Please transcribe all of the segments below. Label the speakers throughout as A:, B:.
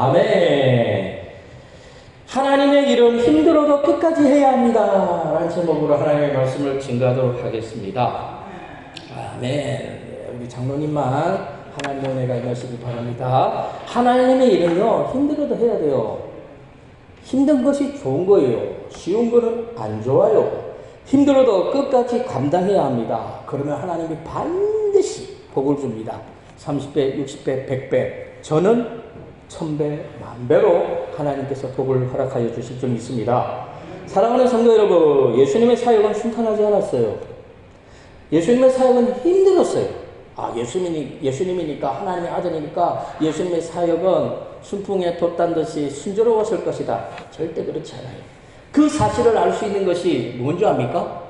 A: 아멘. 하나님의 일은 힘들어도 끝까지 해야 합니다. 라는 제목으로 하나님의 말씀을 증거하도록 하겠습니다. 아멘. 우리 장로님만 하나님의 은혜가 임하시기 바랍니다. 하나님의 일은요, 힘들어도 해야 돼요. 힘든 것이 좋은 거예요. 쉬운 거는 안 좋아요. 힘들어도 끝까지 감당해야 합니다. 그러면 하나님이 반드시 복을 줍니다. 30배, 60배, 100배. 저는 1000배, 만배로 하나님께서 복을 허락하여 주실 줄 믿습니다. 사랑하는 성도 여러분, 예수님의 사역은 순탄하지 않았어요. 예수님의 사역은 힘들었어요. 예수님이니까, 하나님의 아들이니까 예수님의 사역은 순풍에 돛단 듯이 순조로웠을 것이다. 절대 그렇지 않아요. 그 사실을 알 수 있는 것이 뭔지 압니까?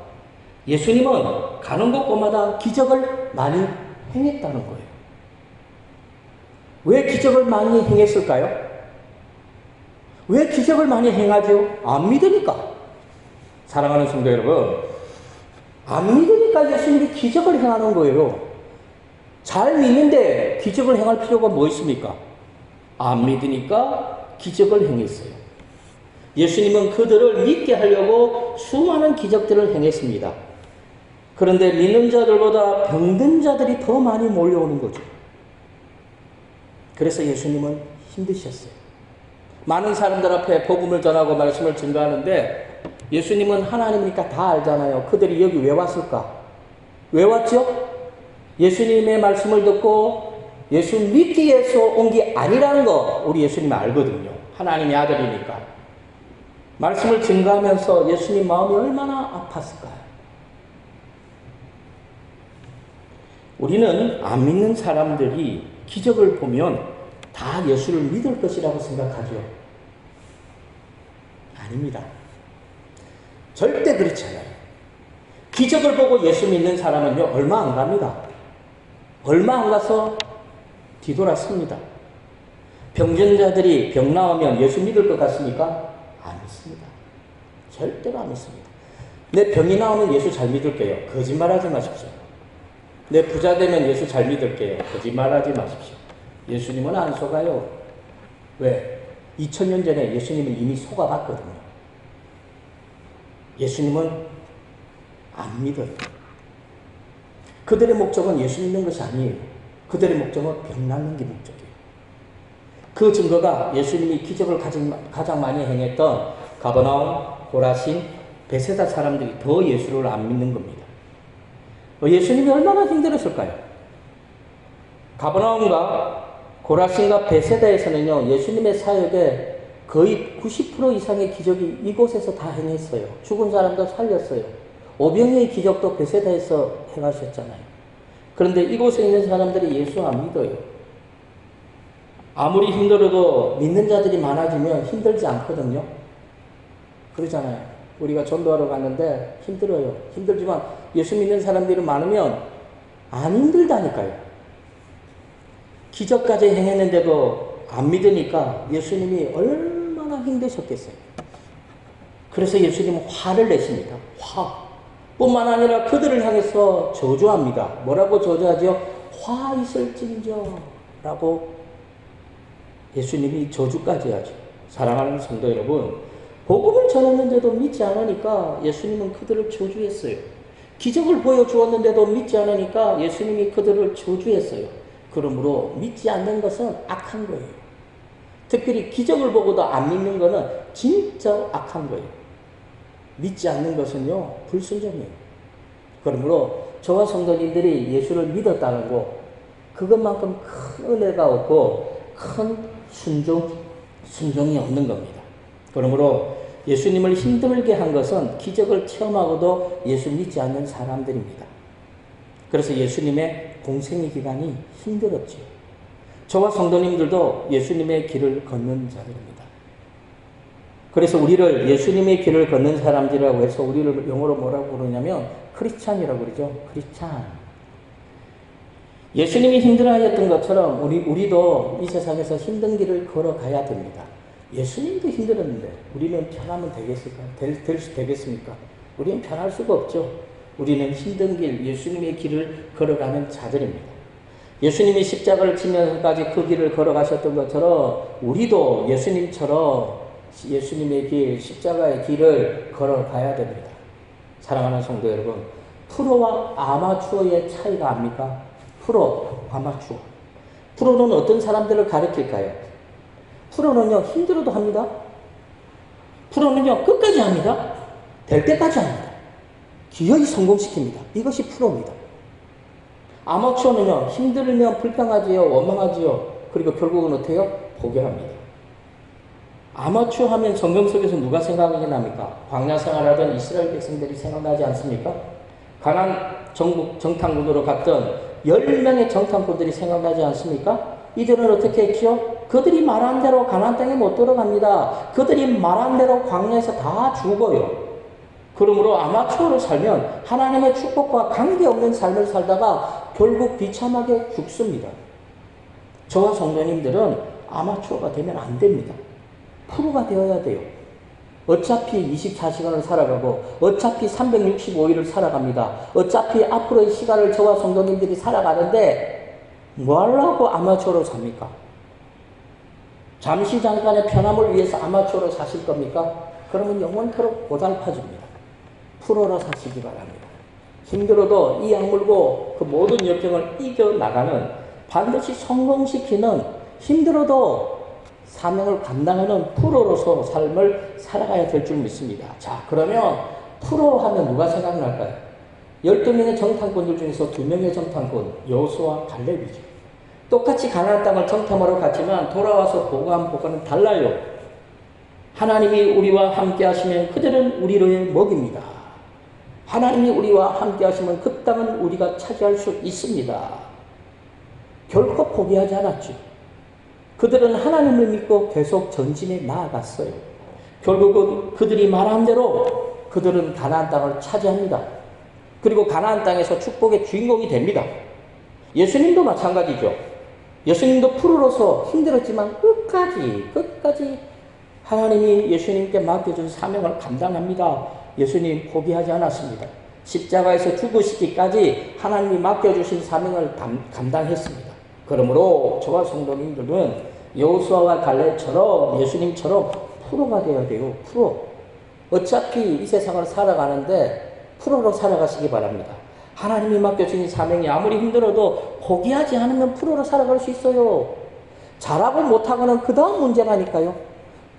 A: 예수님은 가는 곳곳마다 기적을 많이 행했다는 거예요. 왜 기적을 많이 행했을까요? 왜 기적을 많이 행하죠? 안 믿으니까. 사랑하는 성도 여러분, 안 믿으니까 예수님이 기적을 행하는 거예요. 잘 믿는데 기적을 행할 필요가 뭐 있습니까? 안 믿으니까 기적을 행했어요. 예수님은 그들을 믿게 하려고 수많은 기적들을 행했습니다. 그런데 믿는 자들보다 병든 자들이 더 많이 몰려오는 거죠. 그래서 예수님은 힘드셨어요. 많은 사람들 앞에 복음을 전하고 말씀을 증거하는데 예수님은 하나님이니까 다 알잖아요. 그들이 여기 왜 왔을까? 왜 왔죠? 예수님의 말씀을 듣고 예수 믿기 위해서 온 게 아니라는 거 우리 예수님은 알거든요. 하나님의 아들이니까. 말씀을 증거하면서 예수님 마음이 얼마나 아팠을까요? 우리는 안 믿는 사람들이 기적을 보면 다 예수를 믿을 것이라고 생각하죠. 아닙니다. 절대 그렇지 않아요. 기적을 보고 예수 믿는 사람은요, 얼마 안 갑니다. 얼마 안 가서 뒤돌아섭니다. 병든 자들이 병 나오면 예수 믿을 것 같습니까? 안 믿습니다. 절대로 안 믿습니다. 내 병이 나오면 예수 잘 믿을게요. 거짓말하지 마십시오. 내 부자 되면 예수 잘 믿을게요. 거짓말하지 마십시오. 예수님은 안 속아요. 왜? 2000년 전에 예수님은 이미 속아봤거든요. 예수님은 안 믿어요. 그들의 목적은 예수 믿는 것이 아니에요. 그들의 목적은 병 낫는 게 목적이에요. 그 증거가 예수님이 기적을 가장 많이 행했던 가버나움, 고라신, 베세다 사람들이 더 예수를 안 믿는 겁니다. 예수님이 얼마나 힘들었을까요? 가버나움과 고라신과 베세다에서는요, 예수님의 사역에 거의 90% 이상의 기적이 이곳에서 다 행했어요. 죽은 사람도 살렸어요. 오병이의 기적도 베세다에서 행하셨잖아요. 그런데 이곳에 있는 사람들이 예수 안 믿어요. 아무리 힘들어도 믿는 자들이 많아지면 힘들지 않거든요. 그러잖아요. 우리가 전도하러 갔는데 힘들어요. 힘들지만 예수 믿는 사람들이 많으면 안 힘들다니까요. 기적까지 행했는데도 안 믿으니까 예수님이 얼마나 힘드셨겠어요. 그래서 예수님은 화를 내십니다. 뿐만 아니라 그들을 향해서 저주합니다. 뭐라고 저주하죠? 화 있을진저 라고 예수님이 저주까지 하죠. 사랑하는 성도 여러분, 복음을 전했는데도 믿지 않으니까 예수님은 그들을 저주했어요. 기적을 보여주었는데도 믿지 않으니까 예수님이 그들을 저주했어요. 그러므로 믿지 않는 것은 악한 거예요. 특별히 기적을 보고도 안 믿는 것은 진짜 악한 거예요. 믿지 않는 것은요, 불순종이에요. 그러므로 저와 성도님들이 예수를 믿었다는 거, 그것만큼 큰 은혜가 없고 큰 순종이 없는 겁니다. 그러므로 예수님을 힘들게 한 것은 기적을 체험하고도 예수 믿지 않는 사람들입니다. 그래서 예수님의 공생의 기간이 힘들었죠. 저와 성도님들도 예수님의 길을 걷는 자들입니다. 그래서 우리를 예수님의 길을 걷는 사람들이라고 해서 우리를 영어로 뭐라고 부르냐면 크리스찬이라고 그러죠. 크리스찬. 예수님이 힘들어하셨던 것처럼 우리도 이 세상에서 힘든 길을 걸어가야 됩니다. 예수님도 힘들었는데 우리는 편하면 되겠습니까? 우리는 편할 수가 없죠. 우리는 힘든 길, 예수님의 길을 걸어가는 자들입니다. 예수님이 십자가를 지면서까지 그 길을 걸어가셨던 것처럼 우리도 예수님처럼 예수님의 길, 십자가의 길을 걸어가야 됩니다. 사랑하는 성도 여러분, 프로와 아마추어의 차이가 압니까? 프로, 아마추어. 프로는 어떤 사람들을 가르칠까요? 프로는요, 힘들어도 합니다. 프로는요, 끝까지 합니다. 될 때까지 합니다. 기어이 성공시킵니다. 이것이 프로입니다. 아마추어는요, 힘들면 불평하지요, 원망하지요. 그리고 결국은 어때요? 포기합니다. 아마추어 하면 성경 속에서 누가 생각이 납니까? 광야 생활하던 이스라엘 백성들이 생각나지 않습니까? 가나안 정탐꾼으로 갔던 10명의 정탐꾼들이 생각나지 않습니까? 이들은 어떻게 했지요? 그들이 말한 대로 가나안 땅에 못 들어갑니다. 그들이 말한 대로 광야에서 다 죽어요. 그러므로 아마추어로 살면 하나님의 축복과 관계없는 삶을 살다가 결국 비참하게 죽습니다. 저와 성도님들은 아마추어가 되면 안 됩니다. 프로가 되어야 돼요. 어차피 24시간을 살아가고 어차피 365일을 살아갑니다. 어차피 앞으로의 시간을 저와 성도님들이 살아가는데 뭐 하려고 아마추어로 삽니까? 잠시 잠깐의 편함을 위해서 아마추어로 사실 겁니까? 그러면 영원토록 고달파집니다. 프로로 사시기 바랍니다. 힘들어도 이 악물고 그 모든 역경을 이겨나가는, 반드시 성공시키는, 힘들어도 사명을 감당하는 프로로서 삶을 살아가야 될 줄 믿습니다. 자, 그러면 프로 하면 누가 생각날까요? 12명의 정탐꾼들 중에서 2명의 정탐꾼, 여호수아와 갈렙이죠. 똑같이 가나안 땅을 정탐하러 갔지만 돌아와서 보고한 보고는 달라요. 하나님이 우리와 함께 하시면 그들은 우리의 먹입니다. 하나님이 우리와 함께 하시면 그 땅은 우리가 차지할 수 있습니다. 결코 포기하지 않았죠. 그들은 하나님을 믿고 계속 전진해 나아갔어요. 결국은 그들이 말한 대로 그들은 가나안 땅을 차지합니다. 그리고 가나안 땅에서 축복의 주인공이 됩니다. 예수님도 마찬가지죠. 예수님도 프로로서 힘들었지만 끝까지 하나님이 예수님께 맡겨준 사명을 감당합니다. 예수님 포기하지 않았습니다. 십자가에서 죽으시기까지 하나님이 맡겨주신 사명을 감당했습니다. 그러므로 저와 성도님들은 여호수아와 갈렙처럼 예수님처럼 프로가 되어야 돼요. 프로. 어차피 이 세상을 살아가는데 프로로 살아가시기 바랍니다. 하나님이 맡겨주신 사명이 아무리 힘들어도 포기하지 않으면 프로로 살아갈 수 있어요. 잘하고 못하고는 그 다음 문제라니까요.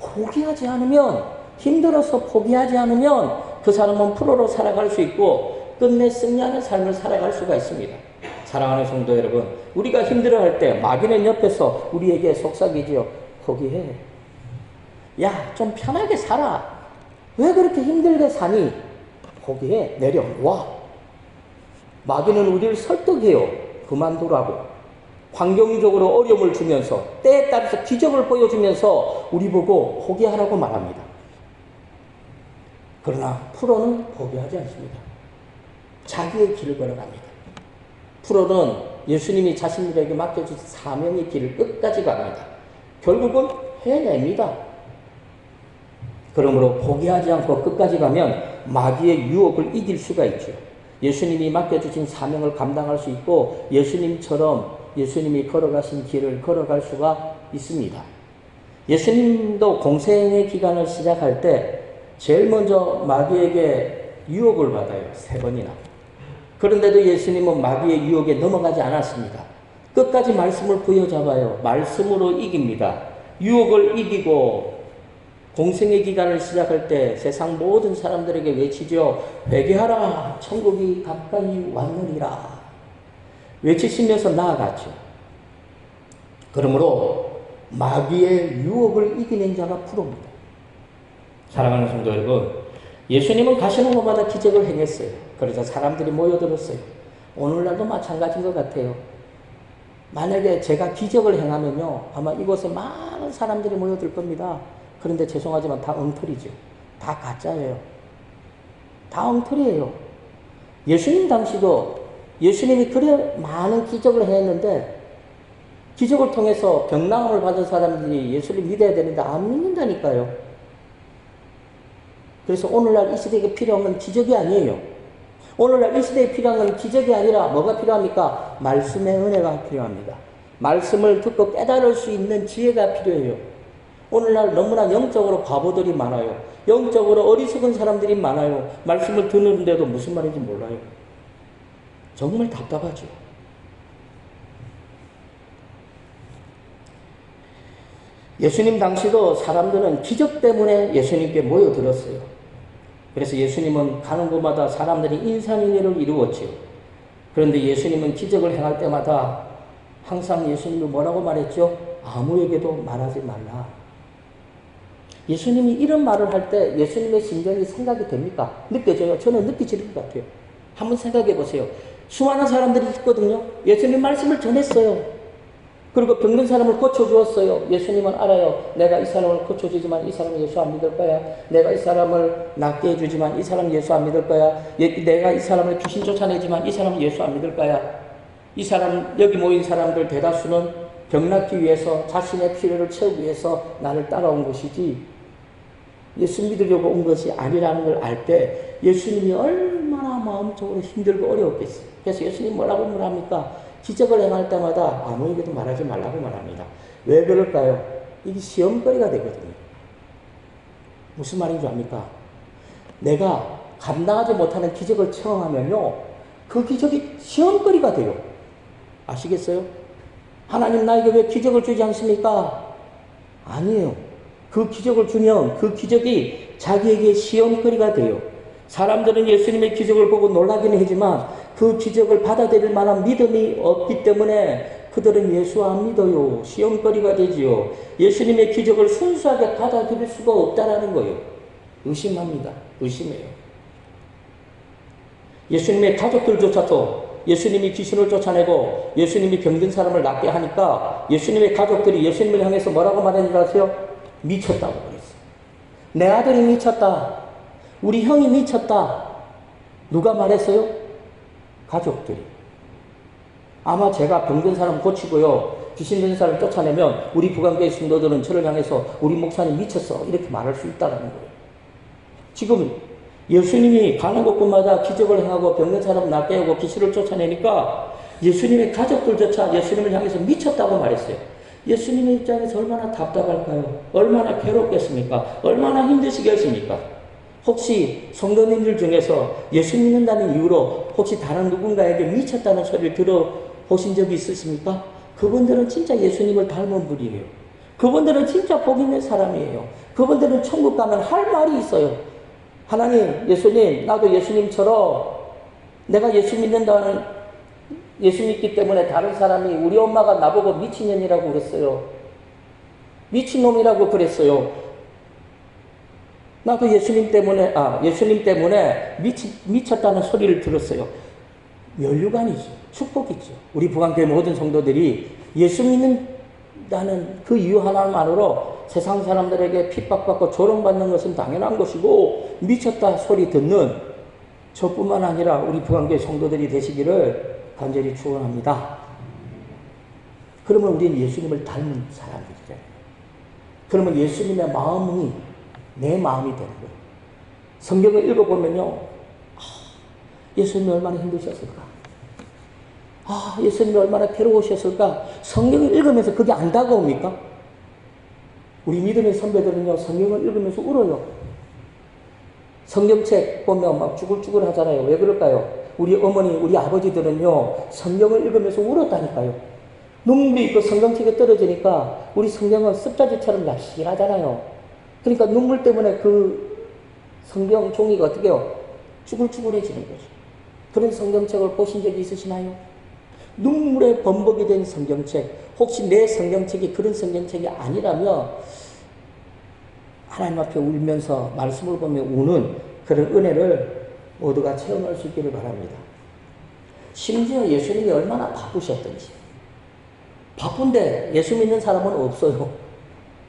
A: 포기하지 않으면, 힘들어서 포기하지 않으면 그 사람은 프로로 살아갈 수 있고 끝내 승리하는 삶을 살아갈 수가 있습니다. 사랑하는 성도 여러분, 우리가 힘들어할 때 마귀는 옆에서 우리에게 속삭이지요. 포기해. 야, 좀 편하게 살아. 왜 그렇게 힘들게 사니? 포기해. 내려와. 마귀는 우리를 설득해요. 그만두라고. 환경적으로 어려움을 주면서, 때에 따라서 기적을 보여주면서 우리 보고 포기하라고 말합니다. 그러나 프로는 포기하지 않습니다. 자기의 길을 걸어갑니다. 프로는 예수님이 자신들에게 맡겨주신 사명의 길을 끝까지 갑니다. 결국은 해냅니다. 그러므로 포기하지 않고 끝까지 가면 마귀의 유혹을 이길 수가 있죠. 예수님이 맡겨주신 사명을 감당할 수 있고 예수님처럼 예수님이 걸어가신 길을 걸어갈 수가 있습니다. 예수님도 공생의 기간을 시작할 때 제일 먼저 마귀에게 유혹을 받아요. 3번이나. 그런데도 예수님은 마귀의 유혹에 넘어가지 않았습니다. 끝까지 말씀을 부여잡아요. 말씀으로 이깁니다. 유혹을 이기고 공생의 기간을 시작할 때 세상 모든 사람들에게 외치죠. 회개하라. 천국이 가까이 왔느니라. 외치시면서 나아갔죠. 그러므로 마귀의 유혹을 이기는 자가 프로입니다. 사랑하는 성도 여러분, 예수님은 가시는 곳마다 기적을 행했어요. 그래서 사람들이 모여들었어요. 오늘날도 마찬가지인 것 같아요. 만약에 제가 기적을 행하면요, 아마 이곳에 많은 사람들이 모여들 겁니다. 그런데 죄송하지만 다 엉터리죠. 다 가짜예요. 다 엉터리예요. 예수님 당시도 예수님이 그래 많은 기적을 행했는데 기적을 통해서 병나음을 받은 사람들이 예수를 믿어야 되는데 안 믿는다니까요. 그래서 오늘날 이 시대에 필요 없는 기적이 아니에요. 오늘날 이 시대에 필요한 건 기적이 아니라 뭐가 필요합니까? 말씀의 은혜가 필요합니다. 말씀을 듣고 깨달을 수 있는 지혜가 필요해요. 오늘날 너무나 영적으로 바보들이 많아요. 영적으로 어리석은 사람들이 많아요. 말씀을 듣는데도 무슨 말인지 몰라요. 정말 답답하죠. 예수님 당시도 사람들은 기적 때문에 예수님께 모여들었어요. 그래서 예수님은 가는 곳마다 사람들이 인산인해를 이루었지요. 그런데 예수님은 기적을 행할 때마다 항상 예수님이 뭐라고 말했죠? 아무에게도 말하지 말라. 예수님이 이런 말을 할 때 예수님의 심정이 생각이 됩니까? 느껴져요? 저는 느끼지는 것 같아요. 한번 생각해 보세요. 수많은 사람들이 있거든요. 예수님 말씀을 전했어요. 그리고 병든 사람을 고쳐주었어요. 예수님은 알아요. 내가 이 사람을 고쳐주지만 이 사람은 예수 안 믿을 거야. 내가 이 사람을 낫게 해주지만 이 사람은 예수 안 믿을 거야. 내가 이 사람을 귀신 쫓아내지만 이 사람은 예수 안 믿을 거야. 이 사람, 여기 모인 사람들 대다수는 병 낫기 위해서 자신의 필요를 채우기 위해서 나를 따라온 것이지 예수 믿으려고 온 것이 아니라는 걸 알 때 예수님이 얼마나 마음적으로 힘들고 어려웠겠어요. 그래서 예수님 뭐라고 말합니까? 기적을 행할 때마다 아무에게도 말하지 말라고 말합니다. 왜 그럴까요? 이게 시험거리가 되거든요. 무슨 말인지 압니까? 내가 감당하지 못하는 기적을 체험하면요, 그 기적이 시험거리가 돼요. 아시겠어요? 하나님 나에게 왜 기적을 주지 않습니까? 아니에요. 그 기적을 주면 그 기적이 자기에게 시험거리가 돼요. 사람들은 예수님의 기적을 보고 놀라기는 하지만 그 기적을 받아들일 만한 믿음이 없기 때문에 그들은 예수 안 믿어요. 시험거리가 되지요. 예수님의 기적을 순수하게 받아들일 수가 없다라는 거예요. 의심합니다. 의심해요. 예수님의 가족들조차도 예수님이 귀신을 쫓아내고 예수님이 병든 사람을 낫게 하니까 예수님의 가족들이 예수님을 향해서 뭐라고 말했는지 아세요? 미쳤다고 그랬어요. 내 아들이 미쳤다. 우리 형이 미쳤다. 누가 말했어요? 가족들이. 아마 제가 병든 사람 고치고요, 귀신 든 사람을 쫓아내면 우리 부관교회 성도들은 저를 향해서 우리 목사님 미쳤어 이렇게 말할 수 있다는 거예요. 지금 예수님이 가는 곳곳마다 기적을 행하고 병든 사람을 낫게 하고 귀신을 쫓아내니까 예수님의 가족들조차 예수님을 향해서 미쳤다고 말했어요. 예수님의 입장에서 얼마나 답답할까요? 얼마나 괴롭겠습니까? 얼마나 힘드시겠습니까? 혹시 성도님들 중에서 예수 믿는다는 이유로 혹시 다른 누군가에게 미쳤다는 소리를 들어보신 적이 있으십니까? 그분들은 진짜 예수님을 닮은 분이에요. 그분들은 진짜 복 있는 사람이에요. 그분들은 천국 가면 할 말이 있어요. 하나님, 예수님, 나도 예수님처럼 내가 예수 믿기 때문에 다른 사람이 우리 엄마가 나보고 미친년이라고 그랬어요. 미친놈이라고 그랬어요. 나도 예수님 때문에 미쳤다는 소리를 들었어요. 면류관이죠. 축복이죠. 우리 부강교회 모든 성도들이 예수 믿는다는 그 이유 하나만으로 세상 사람들에게 핍박받고 조롱받는 것은 당연한 것이고 미쳤다 소리 듣는 저뿐만 아니라 우리 부강교회 성도들이 되시기를 간절히 축원합니다. 그러면 우리는 예수님을 닮은 사람들이죠. 그러면 예수님의 마음이 내 마음이 되는 거예요. 성경을 읽어보면요, 예수님이 얼마나 힘드셨을까? 예수님이 얼마나 괴로우셨을까? 성경을 읽으면서 그게 안 다가옵니까? 우리 믿음의 선배들은요, 성경을 읽으면서 울어요. 성경책 보면 막 쭈글쭈글 하잖아요. 왜 그럴까요? 우리 어머니, 우리 아버지들은요, 성경을 읽으면서 울었다니까요. 눈물이 있고 성경책에 떨어지니까 우리 성경은 습자지처럼 날씬하잖아요. 그러니까 눈물 때문에 그 성경 종이가 어떻게 해요? 쭈글쭈글해지는 거죠. 그런 성경책을 보신 적이 있으시나요? 눈물에 범벅이 된 성경책. 혹시 내 성경책이 그런 성경책이 아니라면 하나님 앞에 울면서 말씀을 보며 우는 그런 은혜를 모두가 체험할 수 있기를 바랍니다. 심지어 예수님이 얼마나 바쁘셨던지. 바쁜데 예수 믿는 사람은 없어요.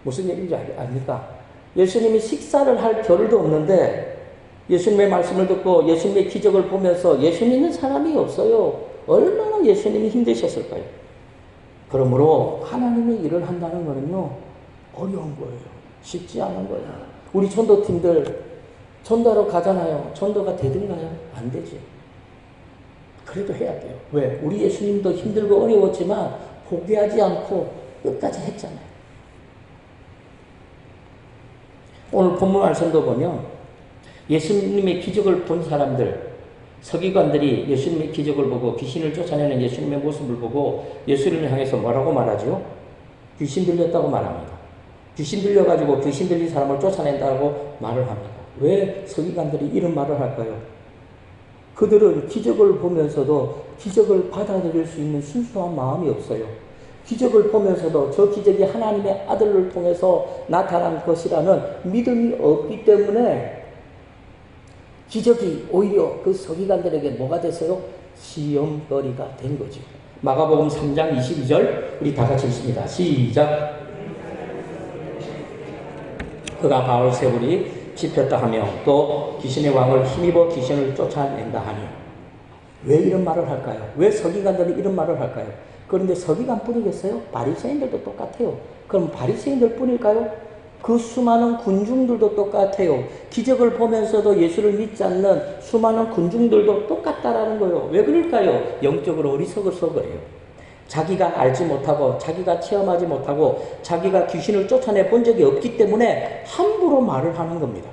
A: 무슨 얘기인지 압니까? 예수님이 식사를 할 겨를도 없는데 예수님의 말씀을 듣고 예수님의 기적을 보면서 예수 믿는 사람이 없어요. 얼마나 예수님이 힘드셨을까요? 그러므로 하나님의 일을 한다는 거는요, 어려운 거예요. 쉽지 않은 거예요. 우리 전도팀들 전도하러 가잖아요. 전도가 되든가요? 안 되죠. 그래도 해야 돼요. 왜? 우리 예수님도 힘들고 어려웠지만 포기하지 않고 끝까지 했잖아요. 오늘 본문 말씀도 보면 예수님의 기적을 본 사람들, 서기관들이 예수님의 기적을 보고 귀신을 쫓아내는 예수님의 모습을 보고 예수님을 향해서 뭐라고 말하죠? 귀신 들렸다고 말합니다. 귀신 들려가지고 귀신 들린 사람을 쫓아낸다고 말을 합니다. 왜 서기관들이 이런 말을 할까요? 그들은 기적을 보면서도 기적을 받아들일 수 있는 순수한 마음이 없어요. 기적을 보면서도 저 기적이 하나님의 아들을 통해서 나타난 것이라는 믿음이 없기 때문에 기적이 오히려 그 서기관들에게 뭐가 됐어요? 시험거리가 된 거죠. 마가복음 3장 22절 우리 다 같이 읽습니다. 시작. 그가 바울세불이 짚혔다 하며 또 귀신의 왕을 힘입어 귀신을 쫓아낸다 하니. 왜 이런 말을 할까요? 왜 서기관들이 이런 말을 할까요? 그런데 서기관뿐이겠어요? 바리새인들도 똑같아요. 그럼 바리새인들 뿐일까요? 그 수많은 군중들도 똑같아요. 기적을 보면서도 예수를 믿지 않는 수많은 군중들도 똑같다라는 거예요. 왜 그럴까요? 영적으로 어리석어서 그래요. 자기가 알지 못하고 자기가 체험하지 못하고 자기가 귀신을 쫓아내 본 적이 없기 때문에 함부로 말을 하는 겁니다.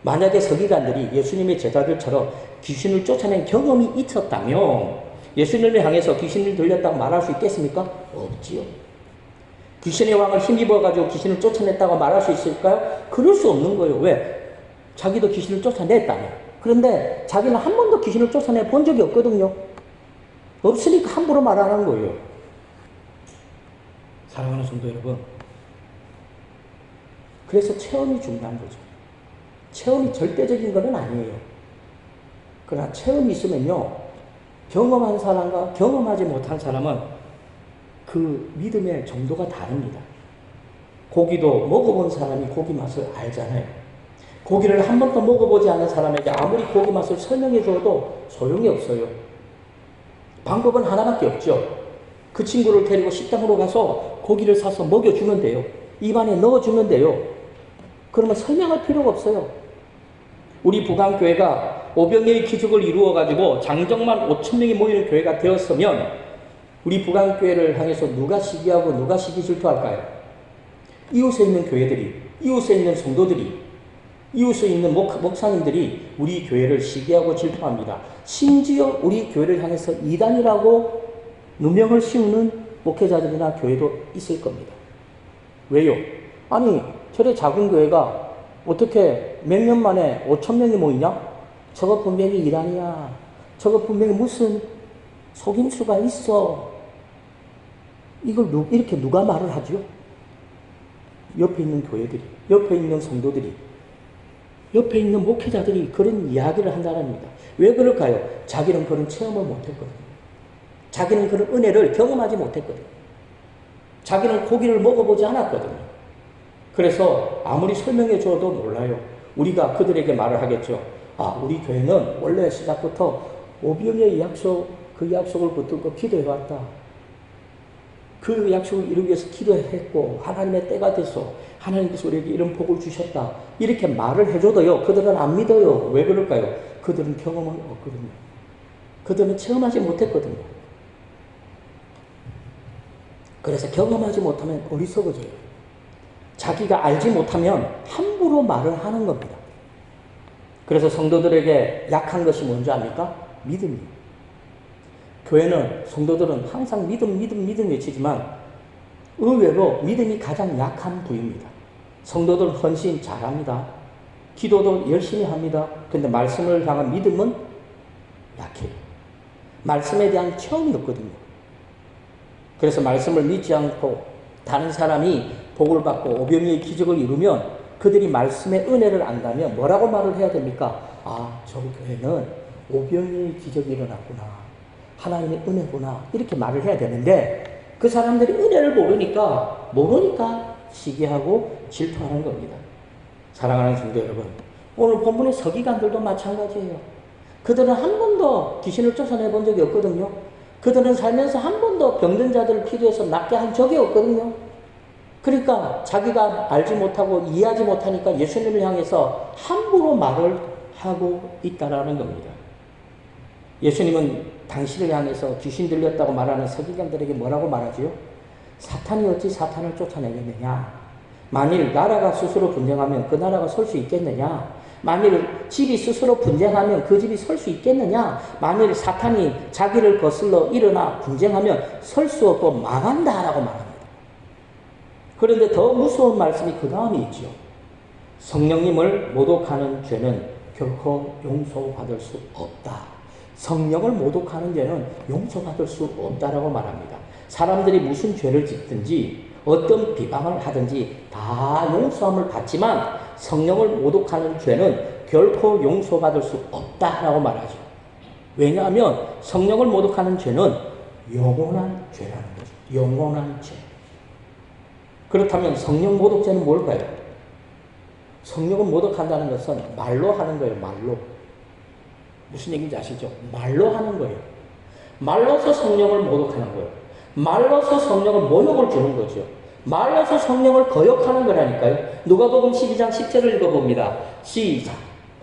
A: 만약에 서기관들이 예수님의 제자들처럼 귀신을 쫓아낸 경험이 있었다면 예수님을 향해서 귀신을 들렸다고 말할 수 있겠습니까? 없지요. 귀신의 왕을 힘입어가지고 귀신을 쫓아냈다고 말할 수 있을까요? 그럴 수 없는 거예요. 왜? 자기도 귀신을 쫓아냈다며. 그런데 자기는 한 번도 귀신을 쫓아내 본 적이 없거든요. 없으니까 함부로 말하는 거예요. 사랑하는 성도 여러분, 그래서 체험이 중요한 거죠. 체험이 절대적인 건 아니에요. 그러나 체험이 있으면요, 경험한 사람과 경험하지 못한 사람은 그 믿음의 정도가 다릅니다. 고기도 먹어본 사람이 고기 맛을 알잖아요. 고기를 한 번도 먹어보지 않은 사람에게 아무리 고기 맛을 설명해 줘도 소용이 없어요. 방법은 하나밖에 없죠. 그 친구를 데리고 식당으로 가서 고기를 사서 먹여주면 돼요. 입안에 넣어주면 돼요. 그러면 설명할 필요가 없어요. 우리 부강교회가 오병이의 기적을 이루어가지고 장정만 5,000명이 모이는 교회가 되었으면 우리 부강교회를 향해서 누가 시기하고 누가 시기 질투할까요? 이웃에 있는 교회들이, 이웃에 있는 성도들이, 이웃에 있는 목사님들이 우리 교회를 시기하고 질투합니다. 심지어 우리 교회를 향해서 이단이라고 누명을 씌우는 목회자들이나 교회도 있을 겁니다. 왜요? 아니, 저래 작은 교회가 어떻게 몇 년 만에 5,000명이 모이냐? 저거 분명히 이단이야. 저거 분명히 무슨 속임수가 있어. 이걸 이렇게 누가 말을 하죠? 옆에 있는 교회들이, 옆에 있는 성도들이, 옆에 있는 목회자들이 그런 이야기를 한다랍니다. 왜 그럴까요? 자기는 그런 체험을 못했거든요. 자기는 그런 은혜를 경험하지 못했거든요. 자기는 고기를 먹어보지 않았거든요. 그래서 아무리 설명해 줘도 몰라요. 우리가 그들에게 말을 하겠죠. 아, 우리 교회는 원래 시작부터 오병이의 약속, 그 약속을 붙들고 기도해왔다. 그 약속을 이루기 위해서 기도했고 하나님의 때가 돼서 하나님께서 우리에게 이런 복을 주셨다. 이렇게 말을 해줘도요, 그들은 안 믿어요. 왜 그럴까요? 그들은 경험은 없거든요. 그들은 체험하지 못했거든요. 그래서 경험하지 못하면 어리석어져요. 자기가 알지 못하면 함부로 말을 하는 겁니다. 그래서 성도들에게 약한 것이 뭔지 압니까? 믿음이에요. 교회는, 성도들은 항상 믿음 외치지만 의외로 믿음이 가장 약한 부입니다. 성도들은 헌신 잘합니다. 기도도 열심히 합니다. 그런데 말씀을 향한 믿음은 약해요. 말씀에 대한 체험이 없거든요. 그래서 말씀을 믿지 않고 다른 사람이 복을 받고 오병이의 기적을 이루면 그들이 말씀의 은혜를 안다면 뭐라고 말을 해야 됩니까? 아, 저 교회는 오병이의 기적이 일어났구나. 하나님의 은혜구나. 이렇게 말을 해야 되는데 그 사람들이 은혜를 모르니까 시기하고 질투하는 겁니다. 사랑하는 성도 여러분, 오늘 본문의 서기관들도 마찬가지예요. 그들은 한 번도 귀신을 쫓아내 본 적이 없거든요. 그들은 살면서 한 번도 병든 자들을 기도해서 낫게 한 적이 없거든요. 그러니까 자기가 알지 못하고 이해하지 못하니까 예수님을 향해서 함부로 말을 하고 있다라는 겁니다. 예수님은 당신을 향해서 귀신 들렸다고 말하는 서기관들에게 뭐라고 말하지요? 사탄이 어찌 사탄을 쫓아내겠느냐? 만일 나라가 스스로 분쟁하면 그 나라가 설 수 있겠느냐? 만일 집이 스스로 분쟁하면 그 집이 설 수 있겠느냐? 만일 사탄이 자기를 거슬러 일어나 분쟁하면 설 수 없고 망한다라고 말합니다. 그런데 더 무서운 말씀이 그 다음에 있죠. 성령님을 모독하는 죄는 결코 용서받을 수 없다. 성령을 모독하는 죄는 용서받을 수 없다라고 말합니다. 사람들이 무슨 죄를 짓든지 어떤 비방을 하든지 다 용서함을 받지만 성령을 모독하는 죄는 결코 용서받을 수 없다라고 말하죠. 왜냐하면 성령을 모독하는 죄는 영원한 죄라는 거죠. 영원한 죄. 그렇다면 성령 모독죄는 뭘까요? 성령을 모독한다는 것은 말로 하는 거예요. 말로. 무슨 얘기인지 아시죠? 말로 하는 거예요. 말로서 성령을 모독하는 거예요. 말로서 성령을 모욕을 주는 거죠. 말로서 성령을 거역하는 거라니까요. 누가복음 12장 10절을 읽어봅니다. 시작.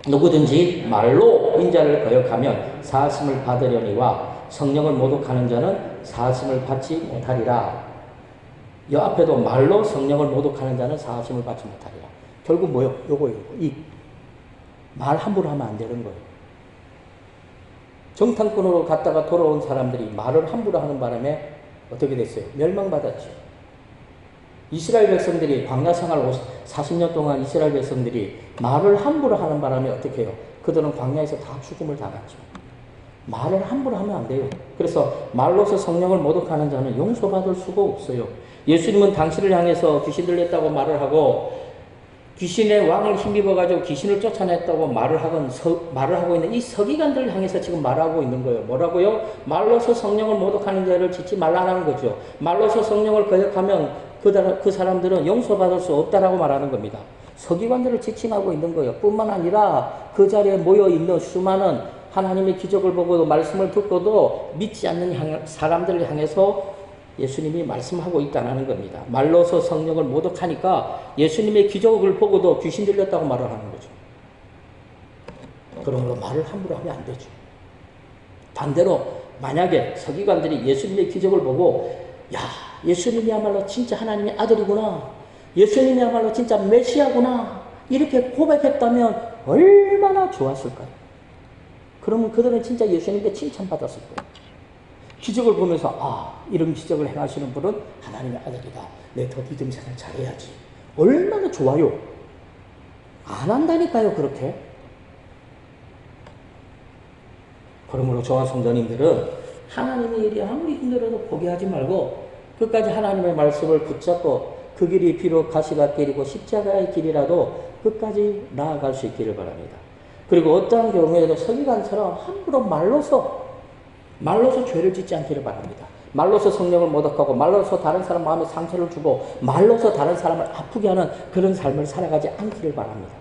A: 누구든지 말로 인자를 거역하면 사하심을 받으려니와 성령을 모독하는 자는 사하심을 받지 못하리라. 여 앞에도 말로 성령을 모독하는 자는 사하심을 받지 못하리라. 결국 뭐요? 요거예요. 이 말 함부로 하면 안 되는 거예요. 정탐꾼으로 갔다가 돌아온 사람들이 말을 함부로 하는 바람에 어떻게 됐어요? 멸망받았죠. 이스라엘 백성들이 광야 생활 40년 동안 이스라엘 백성들이 말을 함부로 하는 바람에 어떻게 해요? 그들은 광야에서 다 죽음을 당했죠. 말을 함부로 하면 안 돼요. 그래서 말로서 성령을 모독하는 자는 용서받을 수가 없어요. 예수님은 당신을 향해서 귀신 들렸다고 말을 하고 귀신의 왕을 힘입어가지고 귀신을 쫓아냈다고 말을 하고 있는 이 서기관들을 향해서 지금 말하고 있는 거예요. 뭐라고요? 말로서 성령을 모독하는 자를 짓지 말라는 거죠. 말로서 성령을 거역하면 그 사람들은 용서받을 수 없다라고 말하는 겁니다. 서기관들을 지칭하고 있는 거예요. 뿐만 아니라 그 자리에 모여있는 수많은 하나님의 기적을 보고도 말씀을 듣고도 믿지 않는 사람들을 향해서 예수님이 말씀하고 있다는 겁니다. 말로서 성령을 모독하니까 예수님의 기적을 보고도 귀신 들렸다고 말을 하는 거죠. 그러므로 말을 함부로 하면 안 되죠. 반대로 만약에 서기관들이 예수님의 기적을 보고 야, 예수님이야말로 진짜 하나님의 아들이구나. 예수님이야말로 진짜 메시아구나. 이렇게 고백했다면 얼마나 좋았을까요? 그러면 그들은 진짜 예수님께 칭찬받았을 거예요. 기적을 보면서 이런 기적을 행하시는 분은 하나님의 아들이다. 내 더 믿음 생활 잘해야지. 얼마나 좋아요. 안 한다니까요. 그렇게. 그러므로 저와 성도님들은 하나님의 일이 아무리 힘들어도 포기하지 말고 끝까지 하나님의 말씀을 붙잡고 그 길이 비록 가시밭길이고 십자가의 길이라도 끝까지 나아갈 수 있기를 바랍니다. 그리고 어떠한 경우에도 서기관처럼 함부로 말로서 죄를 짓지 않기를 바랍니다. 말로서 성령을 모독하고 말로서 다른 사람 마음에 상처를 주고 말로서 다른 사람을 아프게 하는 그런 삶을 살아가지 않기를 바랍니다.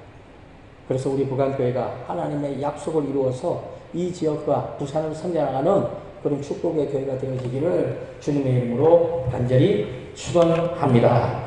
A: 그래서 우리 부간교회가 하나님의 약속을 이루어서 이 지역과 부산을 성장하는 그런 축복의 교회가 되어지기를 주님의 이름으로 간절히 축원합니다.